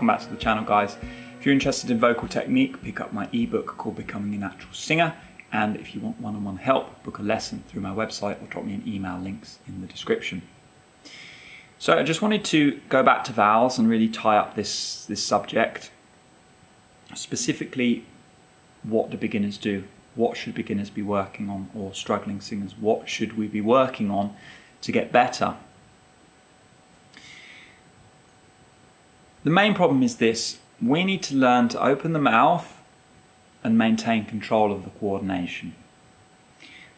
Welcome back to the channel, guys. If you're interested in vocal technique, pick up my ebook called Becoming a Natural Singer, and if you want one-on-one help, book a lesson through my website or drop me an email, links in the description. So I just wanted to go back to vowels and really tie up this subject. Specifically, what do beginners do? What should beginners be working on, or struggling singers? What should we be working on to get better? The main problem is this: we need to learn to open the mouth and maintain control of the coordination.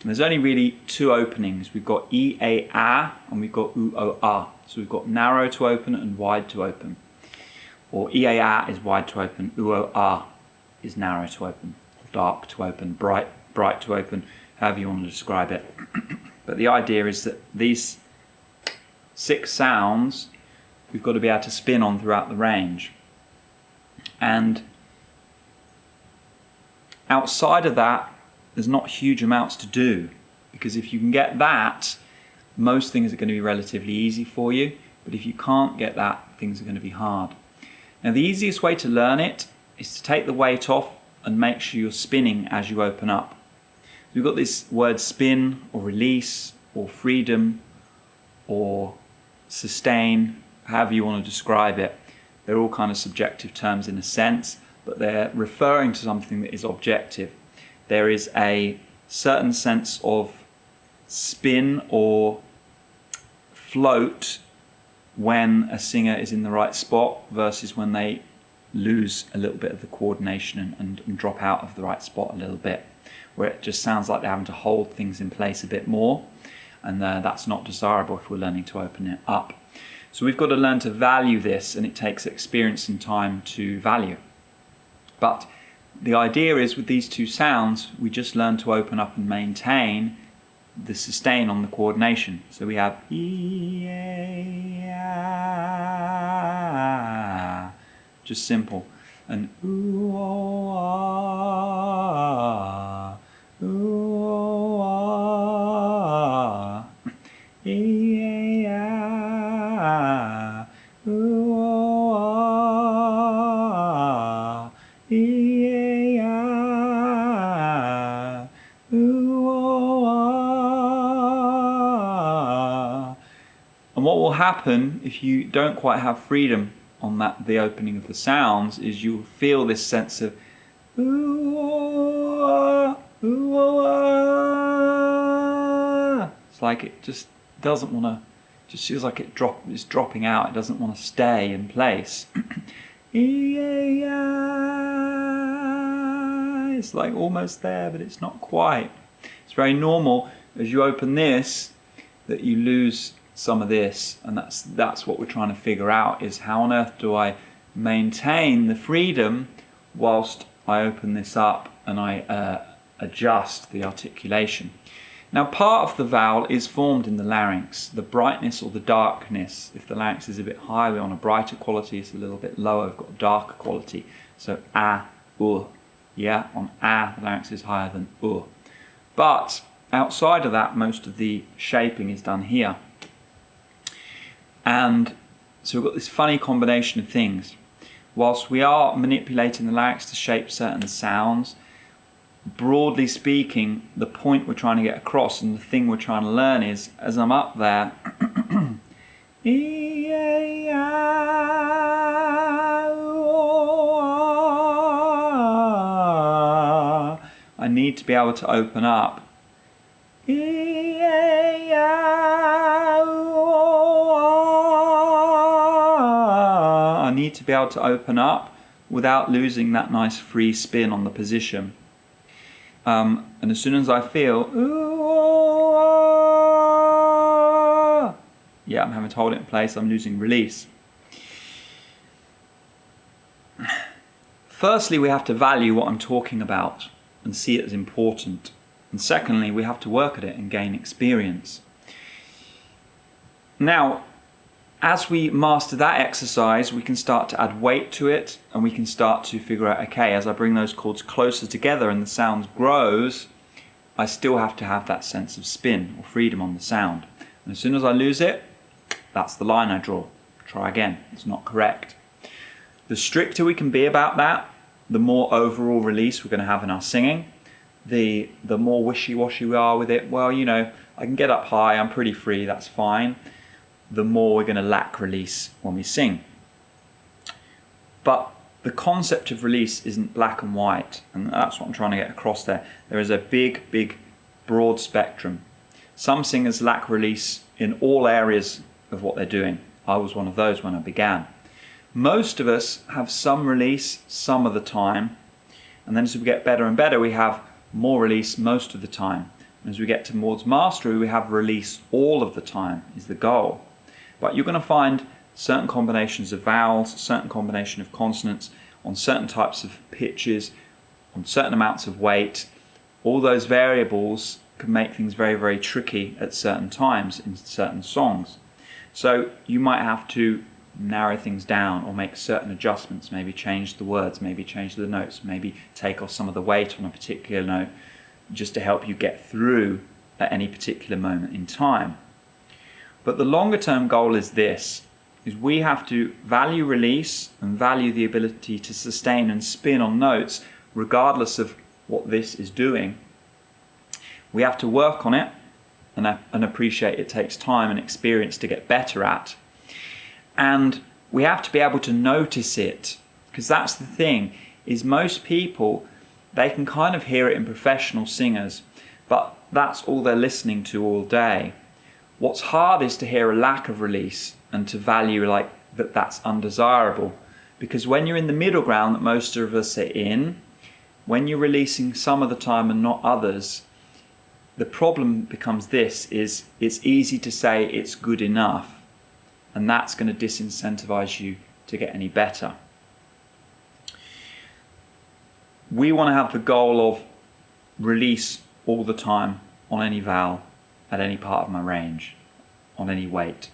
And there's only really two openings. We've got E, A, A, and we've got U, O, A. So we've got narrow to open and wide to open. Or E, A, A is wide to open, U, O, A is narrow to open, dark to open, bright to open, however you want to describe it. But the idea is that these 6 sounds we've got to be able to spin on throughout the range. And outside of that, there's not huge amounts to do, because if you can get that, most things are going to be relatively easy for you. But if you can't get that, things are going to be hard. Now, the easiest way to learn it is to take the weight off and make sure you're spinning as you open up. We've got this word spin, or release, or freedom, or sustain, however you want to describe it. They're all kind of subjective terms in a sense, but they're referring to something that is objective. There is a certain sense of spin or float when a singer is in the right spot versus when they lose a little bit of the coordination and drop out of the right spot a little bit, where it just sounds like they're having to hold things in place a bit more, and that's not desirable if we're learning to open it up. So we've got to learn to value this, and it takes experience and time to value. But the idea is, with these 2 sounds, we just learn to open up and maintain the sustain on the coordination. So we have E, A, A, just simple, and ooh, oh, ah, ooh, oh, ah, E, A, A, ooh, oh, ah, E, A, A, ooh, oh, ah. And what will happen if you don't quite have freedom on the opening of the sounds is you'll feel this sense of ooh, oh, ooh, oh, ah. It's like it just doesn't want to, just feels like it's dropping out. It doesn't want to stay in place. It's like almost there, but it's not quite. It's very normal as you open this that you lose some of this, and that's what we're trying to figure out, is how on earth do I maintain the freedom whilst I open this up and I adjust the articulation. Now, part of the vowel is formed in the larynx, the brightness or the darkness. If the larynx is a bit higher, we're on a brighter quality. It's a little bit lower, we've got a darker quality. So a, u, yeah, on a, the larynx is higher than u. But outside of that, most of the shaping is done here. And so we've got this funny combination of things. Whilst we are manipulating the larynx to shape certain sounds, broadly speaking, the point we're trying to get across and the thing we're trying to learn is, as I'm up there, E, A, A, O, A, I need to be able to open up. E, A, A, O, A. I need to be able to open up without losing that nice free spin on the position. And as soon as I feel, ooh, oh, ah, yeah, I'm having to hold it in place, I'm losing release. Firstly, we have to value what I'm talking about and see it as important. And secondly, we have to work at it and gain experience. Now, as we master that exercise, we can start to add weight to it, and we can start to figure out, okay, as I bring those chords closer together and the sound grows, I still have to have that sense of spin or freedom on the sound. And as soon as I lose it, that's the line I draw. Try again, it's not correct. The stricter we can be about that, the more overall release we're going to have in our singing. The more wishy-washy we are with it, well, you know, I can get up high, I'm pretty free, that's fine. The more we're going to lack release when we sing. But the concept of release isn't black and white, and that's what I'm trying to get across there. There is a big, broad spectrum. Some singers lack release in all areas of what they're doing. I was one of those when I began. Most of us have some release some of the time, and then as we get better and better, we have more release most of the time. And as we get towards mastery, we have release all of the time is the goal. But you're going to find certain combinations of vowels, certain combination of consonants, on certain types of pitches, on certain amounts of weight. All those variables can make things very tricky at certain times in certain songs. So you might have to narrow things down or make certain adjustments, maybe change the words, maybe change the notes, maybe take off some of the weight on a particular note, just to help you get through at any particular moment in time. But the longer term goal is this, is we have to value release and value the ability to sustain and spin on notes regardless of what this is doing. We have to work on it and appreciate it takes time and experience to get better at. And we have to be able to notice it, because that's the thing, is most people, they can kind of hear it in professional singers, but that's all they're listening to all day. What's hard is to hear a lack of release and to value like that's undesirable, because when you're in the middle ground that most of us are in, when you're releasing some of the time and not others, the problem becomes this, is it's easy to say it's good enough, and that's going to disincentivize you to get any better. We want to have the goal of release all the time on any vowel, at any part of my range, on any weight.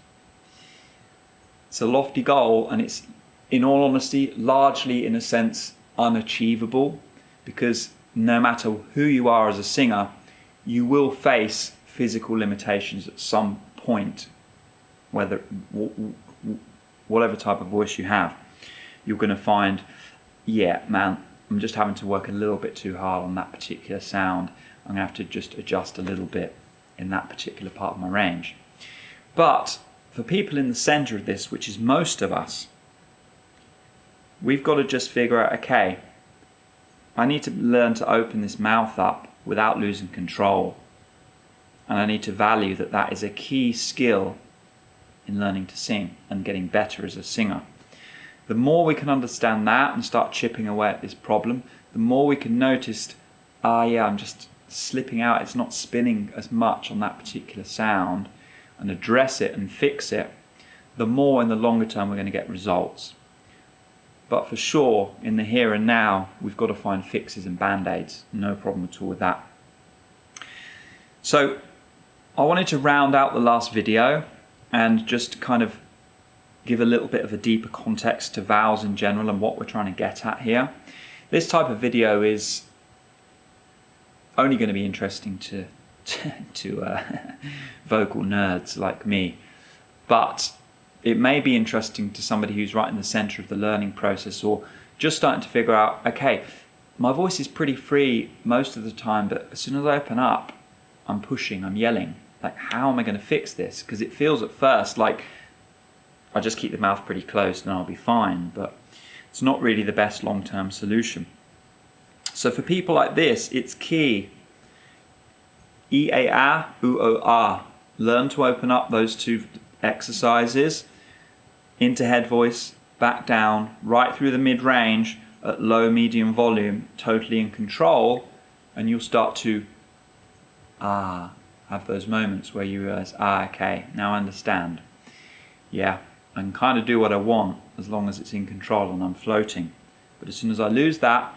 It's a lofty goal, and it's, in all honesty, largely in a sense unachievable, because no matter who you are as a singer, you will face physical limitations at some point, whatever type of voice you have. You're going to find, yeah, man, I'm just having to work a little bit too hard on that particular sound. I'm going to have to just adjust a little bit in that particular part of my range. But for people in the center of this, which is most of us, we've got to just figure out, okay, I need to learn to open this mouth up without losing control. And I need to value that that is a key skill in learning to sing and getting better as a singer. The more we can understand that and start chipping away at this problem, the more we can notice, I'm just slipping out, it's not spinning as much on that particular sound, and address it and fix it, the more in the longer term we're going to get results. But for sure, in the here and now, we've got to find fixes and band-aids. No problem at all with that. So I wanted to round out the last video and just kind of give a little bit of a deeper context to vowels in general and what we're trying to get at here. This type of video is only going to be interesting to vocal nerds like me, but it may be interesting to somebody who's right in the center of the learning process, or just starting to figure out, okay, my voice is pretty free most of the time, but as soon as I open up, I'm pushing, I'm yelling. Like, how am I going to fix this? Because it feels at first like I just keep the mouth pretty closed and I'll be fine, but it's not really the best long-term solution. So for people like this, it's key. E-A-R, U-O-R. Learn to open up those two exercises into head voice, back down, right through the mid-range at low, medium volume, totally in control, and you'll start to have those moments where you realize, okay, now I understand. Yeah, I can kind of do what I want as long as it's in control and I'm floating. But as soon as I lose that,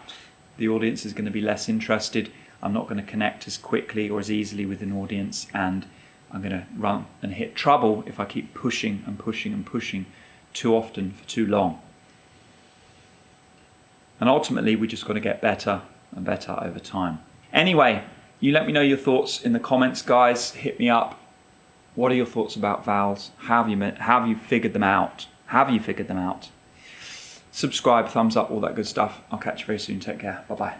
the audience is going to be less interested. I'm not going to connect as quickly or as easily with an audience, and I'm going to run and hit trouble if I keep pushing and pushing and pushing too often for too long. And ultimately, we just got to get better and better over time. Anyway, you let me know your thoughts in the comments, guys. Hit me up. What are your thoughts about vowels? Have you figured them out? Have you figured them out? subscribe, thumbs up, all that good stuff. I'll catch you very soon. Take care. Bye-bye.